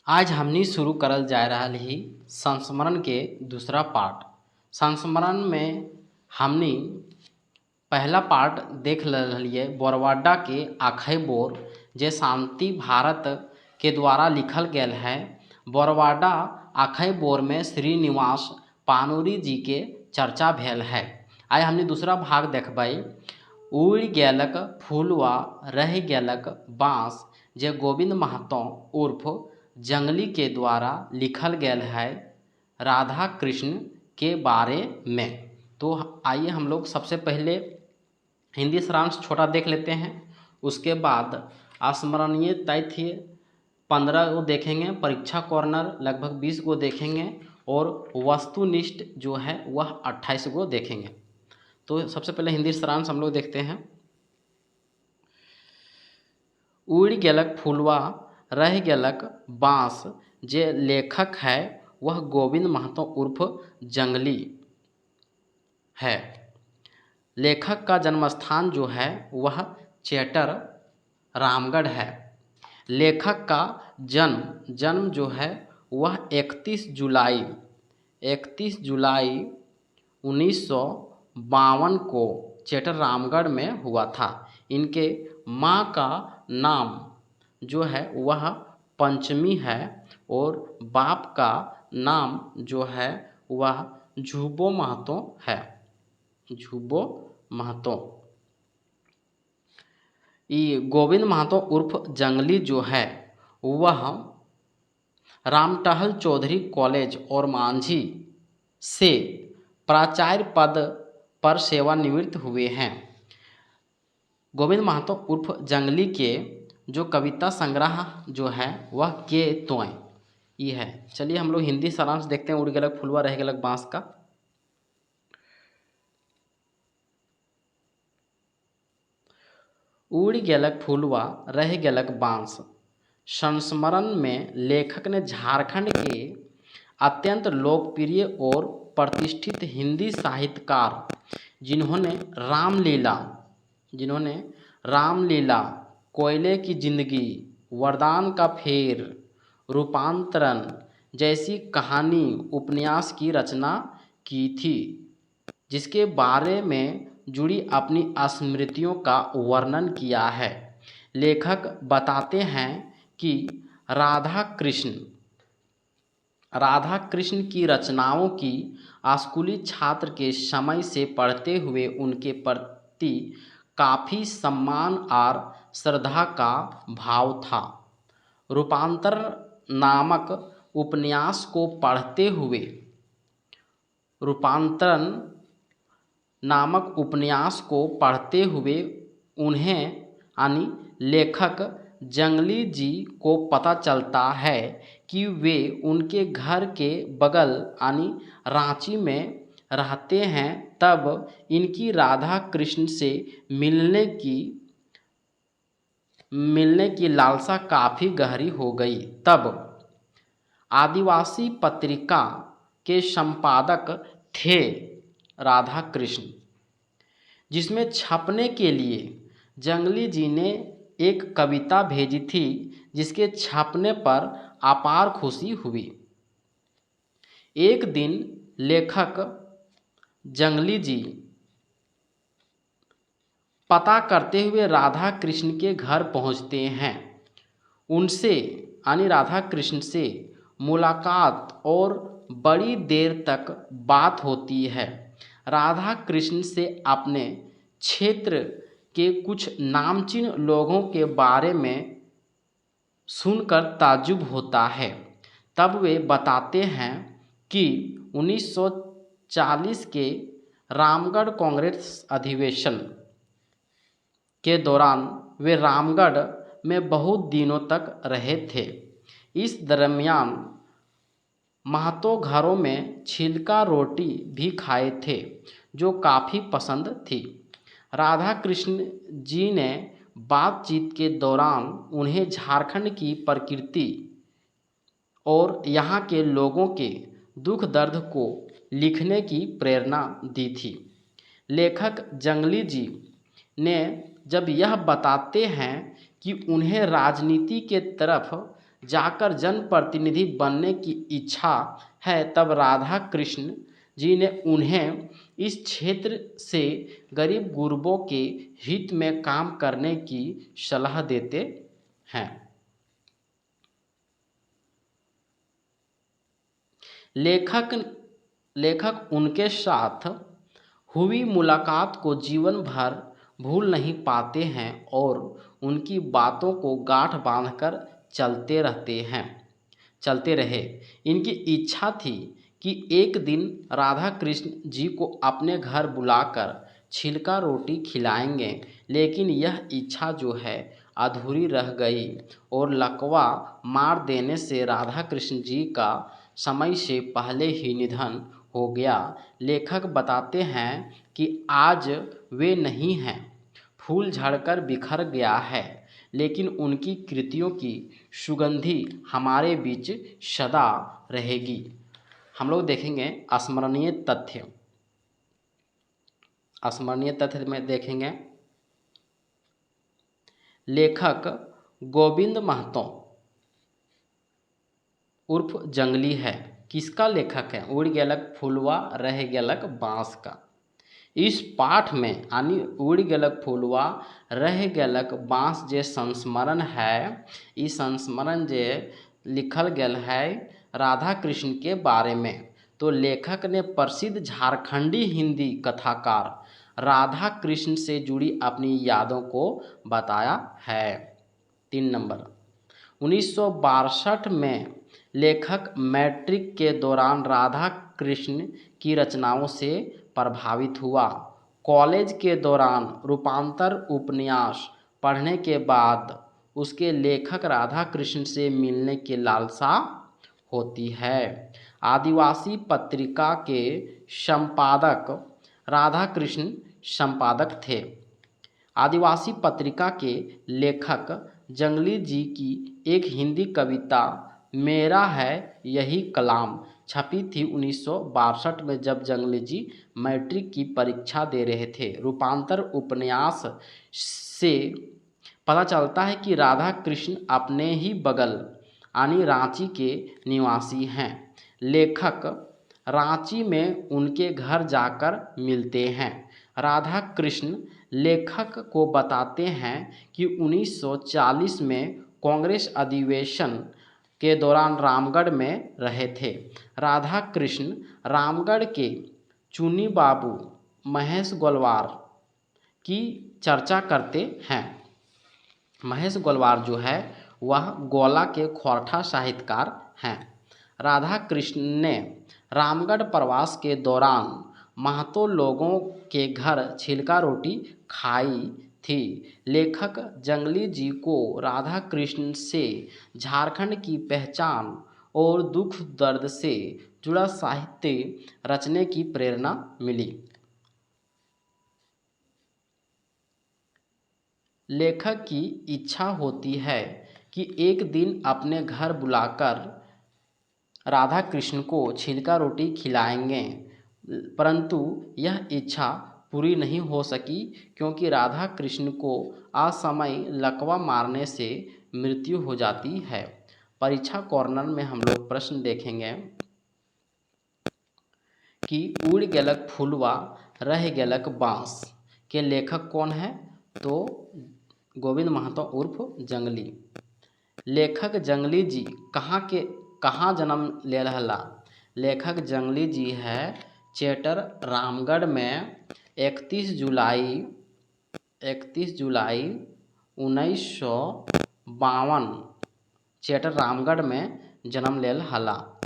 आज हमनी शुरू करल जा रहल ही संस्मरण के दूसरा पार्ट। संस्मरण में हमनी पहला पार्ट देख रहलिए बोरवाडा के आखई बोर जे शांति भारत के द्वारा लिखल गेल है। बोरवाडा आखई बोर में श्रीनिवास पानुरी जी के चर्चा भेल है। आइ हमनी दूसरा भाग देखबै उड़ि गेलक फूलवा रह गेलक बाँस जे गोविंद महतो उर्फ जंगली के द्वारा लिखल गेल है राधा कृष्ण के बारे में। तो आइए हम लोग सबसे पहले हिंदी सारांश छोटा देख लेते हैं, उसके बाद स्मरणीय तथ्य 15 को देखेंगे, परीक्षा कॉर्नर लगभग 20 को देखेंगे और वस्तुनिष्ठ जो है वह 28 को देखेंगे। तो सबसे पहले हिंदी सारांश हम लोग देखते हैं। उड़ गेलक फूलवा रह गेलक बाँस जे लेखक है वह गोविंद महतो उर्फ जंगली है। लेखक का जन्मस्थान जो है वह चेटर रामगढ़ है। लेखक का जन्म जो है वह 31 जुलाई 1952 को चेटर रामगढ़ में हुआ था। इनके माँ का नाम जो है वह पंचमी है और बाप का नाम जो है वह झूबो महतो है। झूबो महतो। ये गोविंद महतो उर्फ जंगली जो है वह रामटहल चौधरी कॉलेज और मांझी से प्राचार्य पद पर सेवानिवृत्त हुए हैं। गोविंद महतो उर्फ जंगली के जो कविता संग्रह जो है वह के तोय ये है। चलिए हम लोग हिंदी सारांश देखते हैं उड़ गेलक फुलवा रह गेलक बाँस का। उड़ गेलक फुलवा रह गेलक बाँस संस्मरण में लेखक ने झारखंड के अत्यंत लोकप्रिय और प्रतिष्ठित हिंदी साहित्यकार जिन्होंने रामलीला, कोयले की जिंदगी, वरदान का फेर, रूपांतरण जैसी कहानी उपन्यास की रचना की थी, जिसके बारे में जुड़ी अपनी स्मृतियों का वर्णन किया है। लेखक बताते हैं कि राधा कृष्ण की रचनाओं की स्कूली छात्र के समय से पढ़ते हुए उनके प्रति काफ़ी सम्मान और श्रद्धा का भाव था। रूपांतर नामक उपन्यास को पढ़ते हुए उन्हें यानी लेखक जंगली जी को पता चलता है कि वे उनके घर के बगल यानी रांची में रहते हैं। तब इनकी राधा कृष्ण से मिलने की लालसा काफ़ी गहरी हो गई। तब आदिवासी पत्रिका के संपादक थे राधा कृष्ण, जिसमें छपने के लिए जंगली जी ने एक कविता भेजी थी, जिसके छपने पर अपार खुशी हुई। एक दिन लेखक जंगली जी पता करते हुए राधा कृष्ण के घर पहुंचते हैं। उनसे यानी राधा कृष्ण से मुलाकात और बड़ी देर तक बात होती है। राधा कृष्ण से अपने क्षेत्र के कुछ नामचीन लोगों के बारे में सुनकर ताज्जुब होता है। तब वे बताते हैं कि 1940 के रामगढ़ कांग्रेस अधिवेशन के दौरान वे रामगढ़ में बहुत दिनों तक रहे थे। इस दरमियान महतो घरों में छिलका रोटी भी खाए थे, जो काफ़ी पसंद थी। राधा कृष्ण जी ने बातचीत के दौरान उन्हें झारखंड की प्रकृति और यहाँ के लोगों के दुख दर्द को लिखने की प्रेरणा दी थी। लेखक जंगली जी ने जब यह बताते हैं कि उन्हें राजनीति के तरफ जाकर जनप्रतिनिधि बनने की इच्छा है, तब राधा कृष्ण जी ने उन्हें इस क्षेत्र से गरीब गुरबों के हित में काम करने की सलाह देते हैं। लेखक उनके साथ हुई मुलाकात को जीवन भर भूल नहीं पाते हैं और उनकी बातों को गांठ बांधकर चलते रहे। इनकी इच्छा थी कि एक दिन राधा कृष्ण जी को अपने घर बुलाकर छिलका रोटी खिलाएंगे, लेकिन यह इच्छा जो है अधूरी रह गई और लकवा मार देने से राधा कृष्ण जी का समय से पहले ही निधन हो गया। लेखक बताते हैं कि आज वे नहीं हैं, फूल झड़कर बिखर गया है, लेकिन उनकी कृतियों की सुगंधी हमारे बीच सदा रहेगी। हम लोग देखेंगे स्मरणीय तथ्य में देखेंगे लेखक गोविंद महतो उर्फ जंगली है। किसका लेखक है? उड़ गेलक फुलवा रह गेलक बाँस का। इस पाठ में यानी उड़ गेलक फुलवा रह गेलक बाँस जे संस्मरण है, ई संस्मरण जे लिखल गेल है राधा कृष्ण के बारे में। तो लेखक ने प्रसिद्ध झारखंडी हिंदी कथाकार राधा कृष्ण से जुड़ी अपनी यादों को बताया है। 3 नंबर, 1962 में लेखक मैट्रिक के दौरान राधा कृष्ण की रचनाओं से प्रभावित हुआ। कॉलेज के दौरान रूपांतर उपन्यास पढ़ने के बाद उसके लेखक राधा कृष्ण से मिलने की लालसा होती है। आदिवासी पत्रिका के संपादक राधा कृष्ण संपादक थे। आदिवासी पत्रिका के लेखक जंगली जी की एक हिंदी कविता मेरा है यही कलाम छपी थी 1962 में, जब जंगली जी मैट्रिक की परीक्षा दे रहे थे। रूपांतर उपन्यास से पता चलता है कि राधा कृष्ण अपने ही बगल यानी रांची के निवासी हैं। लेखक रांची में उनके घर जाकर मिलते हैं। राधा कृष्ण लेखक को बताते हैं कि 1940 में कांग्रेस अधिवेशन के दौरान रामगढ़ में रहे थे। राधा कृष्ण रामगढ़ के चुनी बाबू महेश गोलवार की चर्चा करते हैं। महेश गोलवार जो है वह गोला के खोरठा साहित्यकार हैं। राधा कृष्ण ने रामगढ़ प्रवास के दौरान महतो लोगों के घर छिलका रोटी खाई थी। लेखक जंगली जी को राधा कृष्ण से झारखंड की पहचान और दुख दर्द से जुड़ा साहित्य रचने की प्रेरणा मिली। लेखक की इच्छा होती है कि एक दिन अपने घर बुलाकर राधा कृष्ण को छिलका रोटी खिलाएंगे, परंतु यह इच्छा पूरी नहीं हो सकी क्योंकि राधा कृष्ण को असमय लकवा मारने से मृत्यु हो जाती है। परीक्षा कॉर्नर में हम लोग प्रश्न देखेंगे कि उड़ गेलक फुलवा रह गेलक बाँस के लेखक कौन है? तो गोविंद महतो उर्फ जंगली। लेखक जंगली जी कहाँ जन्म ले रहला? लेखक जंगली जी है चेटर रामगढ़ में 31 जुलाई 1952 चेटर रामगढ़ में जन्म लेल हला।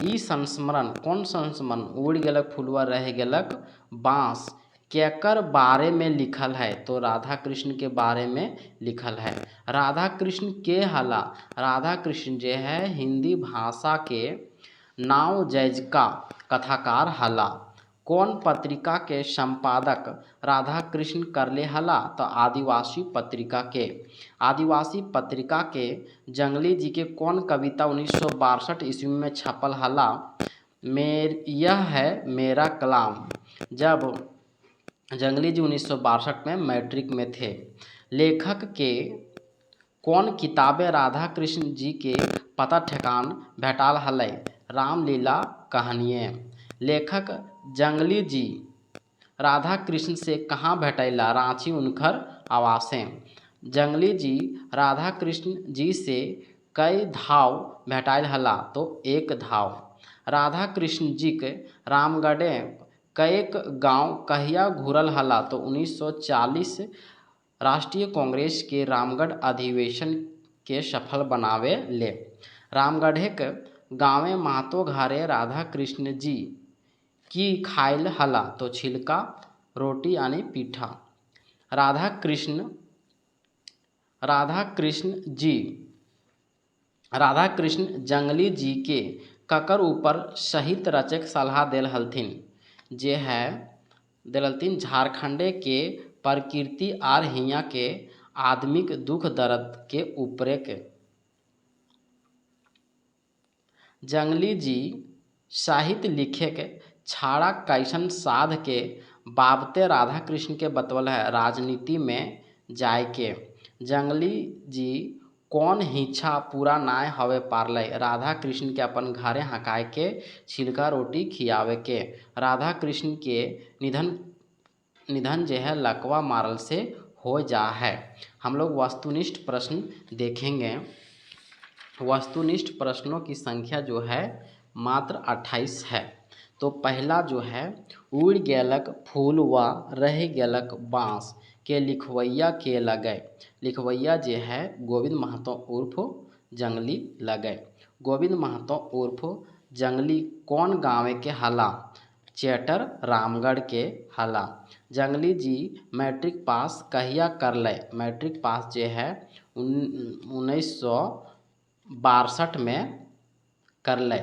ई संस्मरण कौन संस्मरण? उड़ गेलक फुलवा रह गेलक बाँस केकर बारे में लिखल है? तो राधा कृष्ण के बारे में लिखल है। राधा कृष्ण के हला? राधा कृष्ण जो है हिंदी भाषा के नाव जैजका कथाकार हला। कौन पत्रिका के संपादक राधा कृष्ण करले हला? तो आदिवासी पत्रिका के। आदिवासी पत्रिका के जंगली जी के कौन कविता 1962 ईस्वी में छपल हला? यह है मेरा कलाम, जब जंगली जी 1962 में मैट्रिक में थे। लेखक के कौन किताबे राधा कृष्ण जी के पता ठेकान भेटाल हलै? रामलीला कहानिये। लेखक जंगली जी राधा कृष्ण से कहाँ भेटैला? रांची उनकर आवासें। जंगली जी राधा कृष्ण जी से कई धाव भेटाइल हला? तो 1 धाव। राधा कृष्ण जी के रामगढ़े कएक गांव कहिया घूरल हला? तो 1940 राष्ट्रीय कांग्रेस के रामगढ़ अधिवेशन के सफल बनावे ले। रामगढ़े के गाँवे महतो घरे राधा कृष्ण जी की खाइल हला? तो छिलका रोटी यानी पीठा। राधा कृष्ण जंगली जी के ककर ऊपर शहीद रचक सलाह देल हलथिन? जे है देल हलथिन झारखंडे के प्रकृति आर हियाँ के आदमिक दुख दर्द के ऊपरे के। जंगली जी साहित्य लिखे के छाड़ा कैसन साध के बाबते राधा कृष्ण के बतवल है राजनीति में जाए के। जंगली जी कौन हिच्छा पूरा नाय हवे पारले? राधा कृष्ण के अपन घरे हकाए के छिलका रोटी खियावे के। राधा कृष्ण के निधन जो है लकवा मारल से हो जा है। हम लोग वस्तुनिष्ठ प्रश्न देखेंगे। वस्तुनिष्ठ प्रश्नों की संख्या जो है मात्र 28 है। तो पहला जो है उड़ गेलक फूल व रह गेलक बाँस के लिखवैया के लगे? लिखवैया जे है गोविंद महतो उर्फ जंगली लगे। गोविंद महतो उर्फ जंगली कौन गाँव के हला? चेटर रामगढ़ के हला। जंगली जी मैट्रिक पास कहिया करले? मैट्रिक पास जे है 1962 में करले।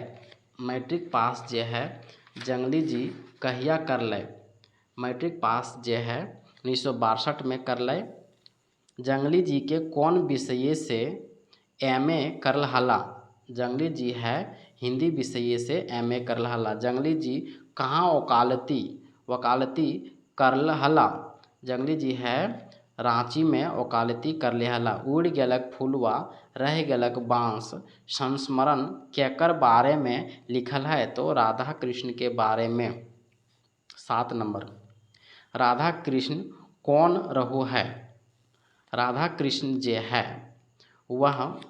मैट्रिक पास जे है जंगली जी कहिया करले? मैट्रिक पास जे है 1962 में करले। जंगली जी के कौन विषय से MA करल हला? जंगली जी है हिंदी विषय से MA करल हला। जंगली जी कहाँ वकालती करल हला? जंगली जी है रांची में वकालती करले हला। उड़ गेलक फूलवा रह गेलक बाँस संस्मरण केकर बारे में लिखल है? तो राधा कृष्ण के बारे में। 7 नंबर राधा कृष्ण कौन रहो है? राधा कृष्ण जे है वह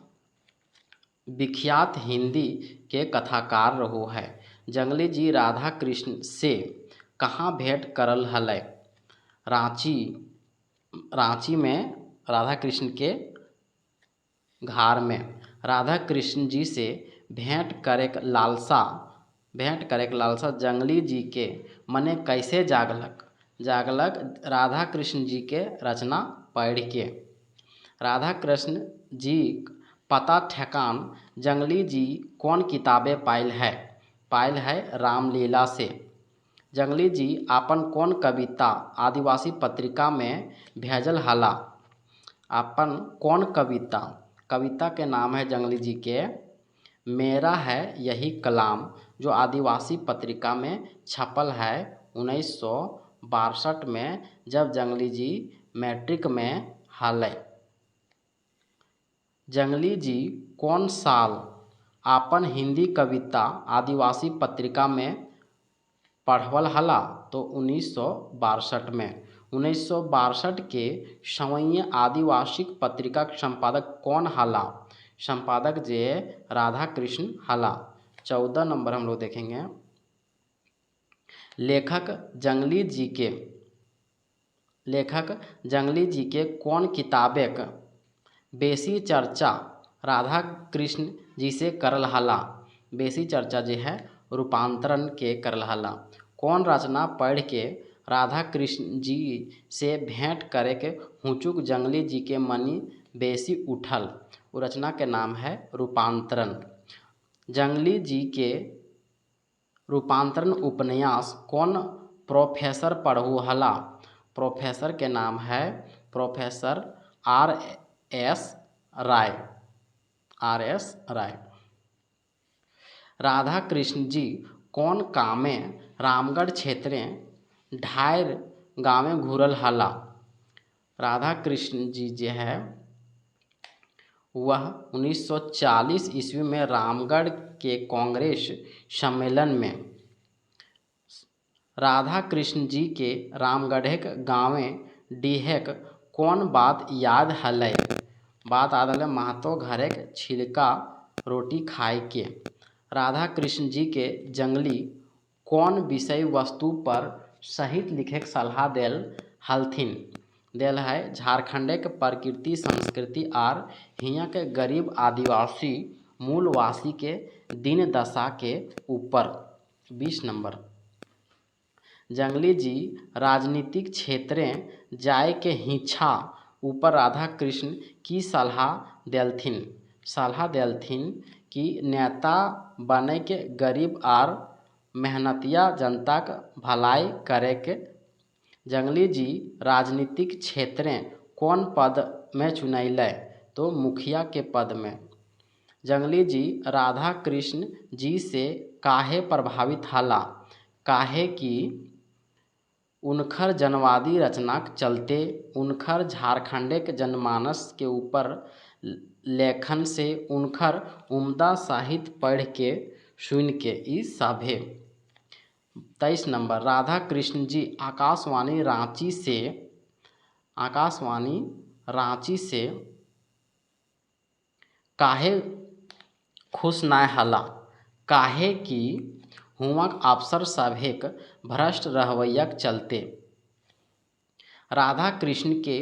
विख्यात हिंदी के कथाकार रहो है। जंगली जी राधा कृष्ण से कहाँ भेंट करल हलै? रांची में राधा कृष्ण के घर में। राधा कृष्ण जी से भेंट करे के लालसा जंगली जी के मने कैसे जागलक राधा कृष्ण जी के रचना पढ़ के। राधा कृष्ण जी पता ठेकान जंगली जी कौन किताबे पाइल है? रामलीला से। जंगली जी आपन कौन कविता आदिवासी पत्रिका में भेजल हला? अपन कौन कविता के नाम है जंगली जी के मेरा है यही कलाम, जो आदिवासी पत्रिका में छपल है 1962 में, जब जंगली जी मैट्रिक में हलै। जंगली जी कौन साल आपन हिंदी कविता आदिवासी पत्रिका में पढ़वल हला? तो 1962 में। 1962 के सवैये आदिवासी पत्रिका के संपादक कौन हला? संपादक जे राधा कृष्ण हला। 14 नंबर हम लोग देखेंगे। लेखक जंगली जी के कौन किताबे का बेसी चर्चा राधा कृष्ण जी से करल हला? बेसी चर्चा जे है रूपांतरण के करल हला। कौन रचना पढ़ के राधा कृष्ण जी से भेंट करे के हुचुक जंगली जी के मनी बेसी उठल? वो रचना के नाम है रूपांतरण। जंगली जी के रूपांतरण उपन्यास कौन प्रोफेसर पढ़ू हला? प्रोफेसर के नाम है प्रोफेसर R.S. राय। राधा कृष्ण जी कौन कामे रामगढ़ क्षेत्र ढायर गाँवे घूरल हला? राधा कृष्ण जी जे है वह 1940 ईस्वी में रामगढ़ के कांग्रेस सम्मेलन में राधा कृष्ण जी के रामगढ़ गाँवे डीहेक कौन बात याद हलै। बात याद हलै महतो घरेक छिलका रोटी खाए के। राधा कृष्ण जी के जंगली कौन विषय वस्तु पर साहित्य लिखे के सलाह देल हलथिन। देल है झारखंडे के प्रकृति संस्कृति आर हियाँ के गरीब आदिवासी मूलवासी के दिन दशा के ऊपर। 20 नंबर जंगली जी राजनीतिक क्षेत्रें जाय के हिच्छा ऊपर राधा कृष्ण की सलाह देलथिन कि नेता बने के गरीब आर मेहनतिया जनता के भलाई करे के। जंगली जी राजनीतिक क्षेत्रें कौन पद में चुनैले तो मुखिया के पद में। जंगली जी राधा कृष्ण जी से काहे प्रभावित हला, काहे कि उनखर जनवादी रचना के चलते उनखर झारखंडे के जनमानस के ऊपर लेखन से उनखर उम्दा साहित्य पढ़ के सुन के ई सभे। 23 नंबर राधा कृष्ण जी आकाशवाणी रांची से काहे खुश नाय हला, काहे कि हुआ अफसर सभेक भ्रष्ट रहवैया के चलते। राधा कृष्ण के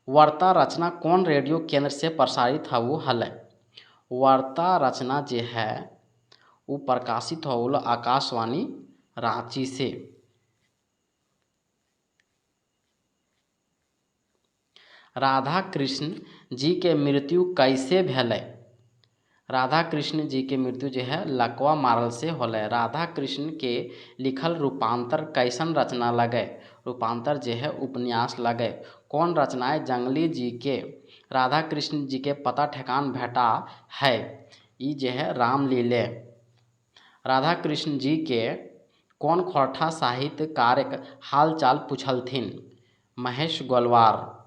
वार्ता रचना कौन रेडियो केंद्र से प्रसारित हवु हलै। वार्ता रचना जे है वो प्रकाशित होल आकाशवाणी रांची से। राधा कृष्ण जी के मृत्यु कैसे भेलै। राधा कृष्ण जी के मृत्यु जो है लकवा मारल से होले। राधा कृष्ण के लिखल रूपांतर कैसन रचना लगे। रूपांतर जो है उपन्यास लगे। कौन रचनाएं जंगली जी के राधा कृष्ण जी के पता ठेकान भेटा है ई जो है रामलीले। राधा कृष्ण जी के कौन खोरठा साहित्य कार्यक हाल चाल पूछलथिन महेश गोलवार।